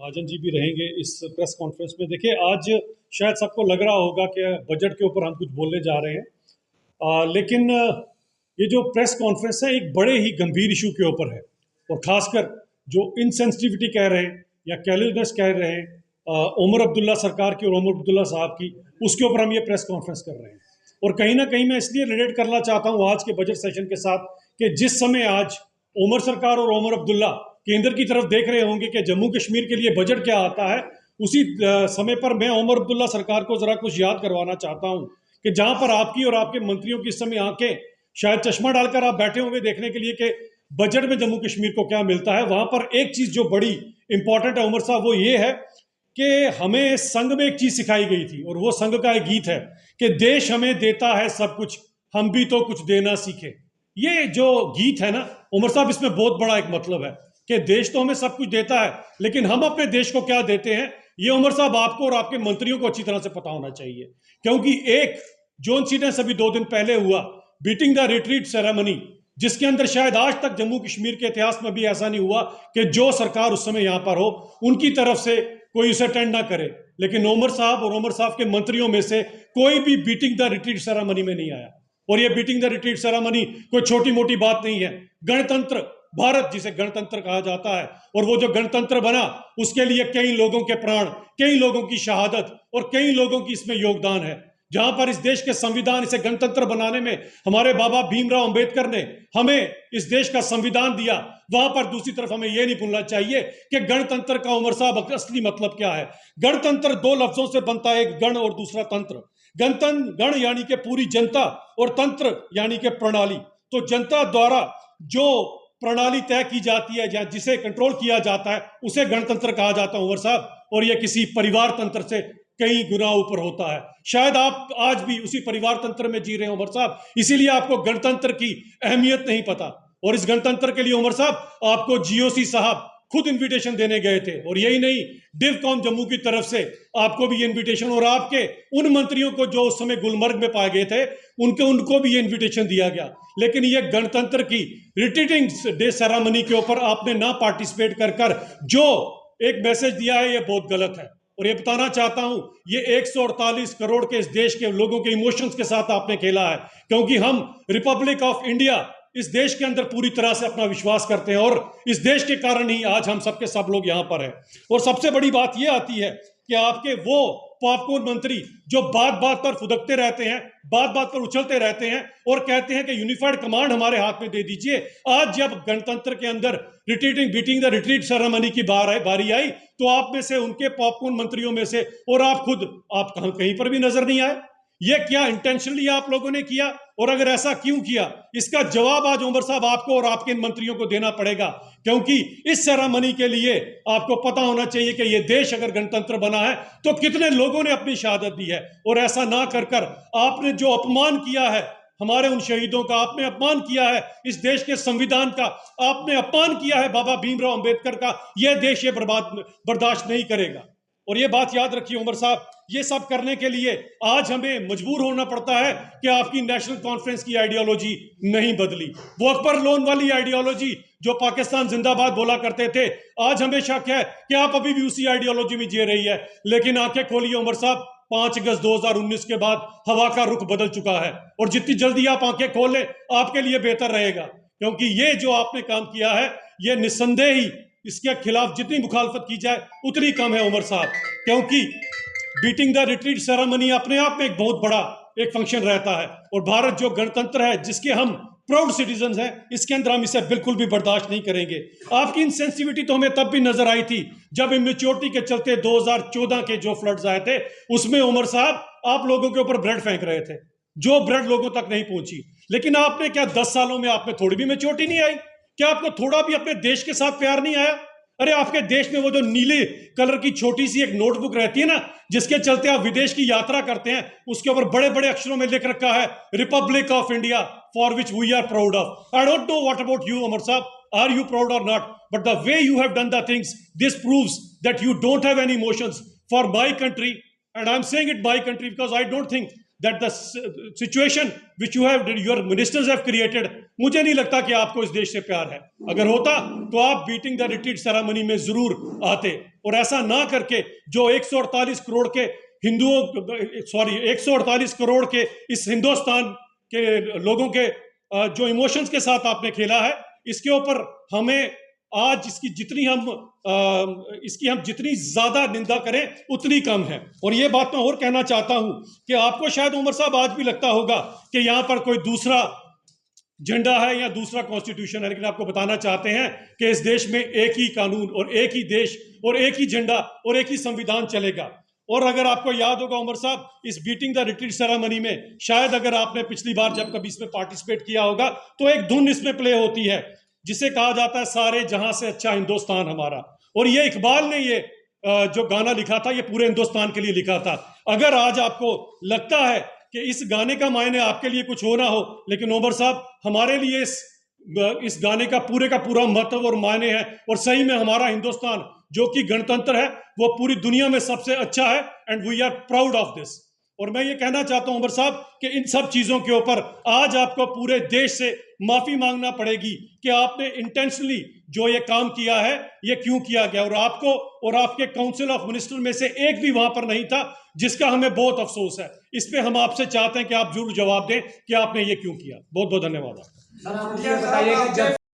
महाजन जी भी रहेंगे इस प्रेस कॉन्फ्रेंस में। देखिए, आज शायद सबको लग रहा होगा कि बजट के ऊपर हम कुछ बोलने जा रहे हैं, लेकिन ये जो प्रेस कॉन्फ्रेंस है एक बड़े ही गंभीर इशू के ऊपर है, और खासकर जो इनसेंसिटिविटी कह रहे हैं या कैर्लेसनेस कह रहे हैं उमर अब्दुल्ला सरकार की और उमर अब्दुल्ला साहब की, उसके ऊपर हम ये प्रेस कॉन्फ्रेंस कर रहे हैं। और कहीं ना कहीं मैं इसलिए रिलेट करना चाहता हूँ आज के बजट सेशन के साथ कि जिस समय आज उमर सरकार और उमर अब्दुल्ला केंद्र की तरफ देख रहे होंगे कि जम्मू कश्मीर के लिए बजट क्या आता है, उसी समय पर मैं उमर अब्दुल्ला सरकार को जरा कुछ याद करवाना चाहता हूं कि जहां पर आपकी और आपके मंत्रियों की इस समय आंखें शायद चश्मा डालकर आप बैठे होंगे देखने के लिए कि बजट में जम्मू कश्मीर को क्या मिलता है, वहां पर एक चीज जो बड़ी इंपॉर्टेंट है उमर साहब, वो ये है कि हमें संघ में एक चीज सिखाई गई थी, और वो संघ का एक गीत है कि देश हमें देता है सब कुछ, हम भी तो कुछ देना सीखे। ये जो गीत है ना उमर साहब, इसमें बहुत बड़ा एक मतलब है कि देश तो हमें सब कुछ देता है, लेकिन हम अपने देश को क्या देते हैं, ये उमर साहब आपको और आपके मंत्रियों को अच्छी तरह से पता होना चाहिए। क्योंकि एक जो इंसिडेंस अभी 2 दिन पहले हुआ, बीटिंग द रिट्रीट सेरेमनी, जिसके अंदर शायद आज तक जम्मू कश्मीर के इतिहास में भी ऐसा नहीं हुआ कि जो सरकार उस समय यहां पर हो उनकी तरफ से कोई उसे अटेंड ना करे, लेकिन उमर साहब और उमर साहब के मंत्रियों में से कोई भी बीटिंग द रिट्रीट सेरेमनी में नहीं आया। और ये बीटिंग द रिट्रीट सेरेमनी कोई छोटी मोटी बात नहीं है। गणतंत्र भारत जिसे गणतंत्र कहा जाता है, और वो जो गणतंत्र बना उसके लिए कई लोगों के प्राण, कई लोगों की शहादत और कई लोगों की इसमें योगदान है। जहां पर इस देश के संविधान, इसे गणतंत्र बनाने में हमारे बाबा भीमराव अंबेडकर ने हमें इस देश का संविधान दिया, वहां पर दूसरी तरफ हमें यह नहीं भूलना चाहिए कि गणतंत्र का उमर साहब असली मतलब क्या है। गणतंत्र 2 लफ्जों से बनता है, एक गण और दूसरा तंत्र। गणतंत्र, गण यानी कि पूरी जनता, और तंत्र यानी कि प्रणाली। तो जनता द्वारा जो प्रणाली तय की जाती है या जिसे कंट्रोल किया जाता है उसे गणतंत्र कहा जाता है उमर साहब, और यह किसी परिवार तंत्र से कई गुना ऊपर होता है। शायद आप आज भी उसी परिवार तंत्र में जी रहे हैं उमर साहब, इसीलिए आपको गणतंत्र की अहमियत नहीं पता। और इस गणतंत्र के लिए उमर साहब आपको जीओसी साहब खुद इनविटेशन देने गए थे, और यही नहीं, डिवकॉम जम्मू की तरफ से आपको भी ये इनविटेशन, और आपके उन मंत्रियों को जो उस समय गुलमर्ग में पाए गए थे उनको भी ये इनविटेशन दिया गया। लेकिन ये गणतंत्र की रिट्रीटिंग डे सेरेमनी के ऊपर आपने ना पार्टिसिपेट कर जो एक मैसेज दिया है, ये बहुत गलत है। और ये बताना चाहता हूं, ये 148 करोड़ के इस देश के लोगों के इमोशंस के साथ आपने खेला है, क्योंकि हम रिपब्लिक ऑफ इंडिया इस देश के अंदर पूरी तरह से अपना विश्वास करते हैं, और इस देश के कारण ही आज हम सबके सब लोग यहां पर हैं। और सबसे बड़ी बात यह आती है कि आपके वो पॉपकॉर्न मंत्री जो बात बात पर फुदकते रहते हैं, बात बात पर उछलते रहते हैं और कहते हैं कि यूनिफाइड कमांड हमारे हाथ में दे दीजिए। आज जब गणतंत्र के अंदर बीटिंग द रिट्रीट सेरेमनी की बारी आई, तो आप में से, उनके पॉपकॉर्न मंत्रियों में से और आप खुद, आप कहीं पर भी नजर नहीं आए। ये क्या इंटेंशनली आप लोगों ने किया, और अगर ऐसा क्यों किया, इसका जवाब आज उमर साहब आपको और आपके मंत्रियों को देना पड़ेगा। क्योंकि इस सेरेमनी के लिए आपको पता होना चाहिए कि यह देश अगर गणतंत्र बना है तो कितने लोगों ने अपनी शहादत दी है, और ऐसा ना कर आपने जो अपमान किया है हमारे उन शहीदों का, आपने अपमान किया है इस देश के संविधान का, आपने अपमान किया है बाबा भीमराव अंबेडकर का, यह देश ये बर्दाश्त नहीं करेगा। और ये बात याद रखिए उमर साहब, ये सब करने के लिए आज हमें मजबूर होना पड़ता है कि आपकी नेशनल कॉन्फ्रेंस की आइडियोलॉजी नहीं बदली। वो अकबर लोन वाली आइडियोलॉजी जो पाकिस्तान जिंदाबाद बोला करते थे, आज हमें शक है कि आप अभी भी उसी आइडियोलॉजी में जी रही है। लेकिन आंखें खोलिए उमर साहब, 5 अगस्त 2019 के बाद हवा का रुख बदल चुका है, और जितनी जल्दी आप आंखें खोलें आपके लिए बेहतर रहेगा। क्योंकि ये जो आपने काम किया है, ये निस्संदेह ही इसके खिलाफ जितनी मुखालफत की जाए उतनी कम है उमर साहब। क्योंकि बीटिंग द रिट्रीट सेरेमनी अपने आप में एक बहुत बड़ा एक फंक्शन रहता है, और भारत जो गणतंत्र है जिसके हम प्राउड सिटीजन हैं, इसके अंदर हम इसे बिल्कुल भी बर्दाश्त नहीं करेंगे। आपकी इनसेंसिटिविटी तो हमें तब भी नजर आई थी जब इमेच्योरिटी के चलते 2014 के जो फ्लड्स आए थे, उसमें उमर साहब आप लोगों के ऊपर ब्रेड फेंक रहे थे, जो ब्रेड लोगों तक नहीं पहुंची। लेकिन आपने क्या 10 सालों में आप में थोड़ी भी मैच्योरिटी नहीं आई? क्या आपको थोड़ा भी अपने देश के साथ प्यार नहीं आया? अरे आपके देश में वो जो नीले कलर की छोटी सी एक नोटबुक रहती है ना, जिसके चलते आप विदेश की यात्रा करते हैं, उसके ऊपर बड़े बड़े अक्षरों में लिख रखा है republic of India for which we are proud of. I don't know what about you Umar साहब, आर यू प्राउड और not, but the way you have done the things, this proves that you don't have any emotions for my country, and I am saying it my country because I don't think that the situation which your ministers have created मुझे नहीं लगता कि आपको इस देश से प्यार है। अगर होता तो आप बीटिंग द रिट्रीट सेरेमनी में जरूर आते, और ऐसा ना करके जो 148 करोड़ के हिंदुओं, सॉरी 148 करोड़ के इस हिंदुस्तान के लोगों के जो इमोशंस के साथ आपने खेला है, इसके ऊपर हमें आज इसकी जितनी ज्यादा निंदा करें उतनी कम है। और ये बात मैं और कहना चाहता हूं कि आपको शायद उमर साहब आज भी लगता होगा कि यहां पर कोई दूसरा झंडा है या दूसरा कॉन्स्टिट्यूशन है, लेकिन आपको बताना चाहते हैं कि इस देश में एक ही कानून और एक ही देश और एक ही झंडा और एक ही संविधान चलेगा। और अगर आपको याद होगा उमर साहब, इस बीटिंग द रिट्रीट सेरेमनी में शायद अगर आपने पिछली बार जब कभी इसमें पार्टिसिपेट किया होगा तो एक धुन इसमें प्ले होती है जिसे कहा जाता है सारे जहां से अच्छा हिंदुस्तान हमारा। और ये इकबाल ने ये जो गाना लिखा था, ये पूरे हिंदुस्तान के लिए लिखा था। अगर आज आपको लगता है कि इस गाने का मायने आपके लिए कुछ हो ना हो, लेकिन उमर साहब हमारे लिए इस गाने का पूरा महत्व और मायने है। और सही में हमारा हिंदुस्तान जो कि गणतंत्र है वो पूरी दुनिया में सबसे अच्छा है, and we are proud of this. और मैं ये कहना चाहता हूं उमर साहब कि इन सब चीजों के ऊपर आज आपको पूरे देश से माफी मांगना पड़ेगी कि आपने इंटेंशनली जो ये काम किया है ये क्यों किया गया, और आपको और आपके काउंसिल ऑफ मिनिस्टर में से एक भी वहां पर नहीं था, जिसका हमें बहुत अफसोस है। इस पे हम आपसे चाहते हैं कि आप जरूर जवाब दें कि आपने ये क्यों किया। बहुत बहुत धन्यवाद। सर आप मुझे बताइए कि जब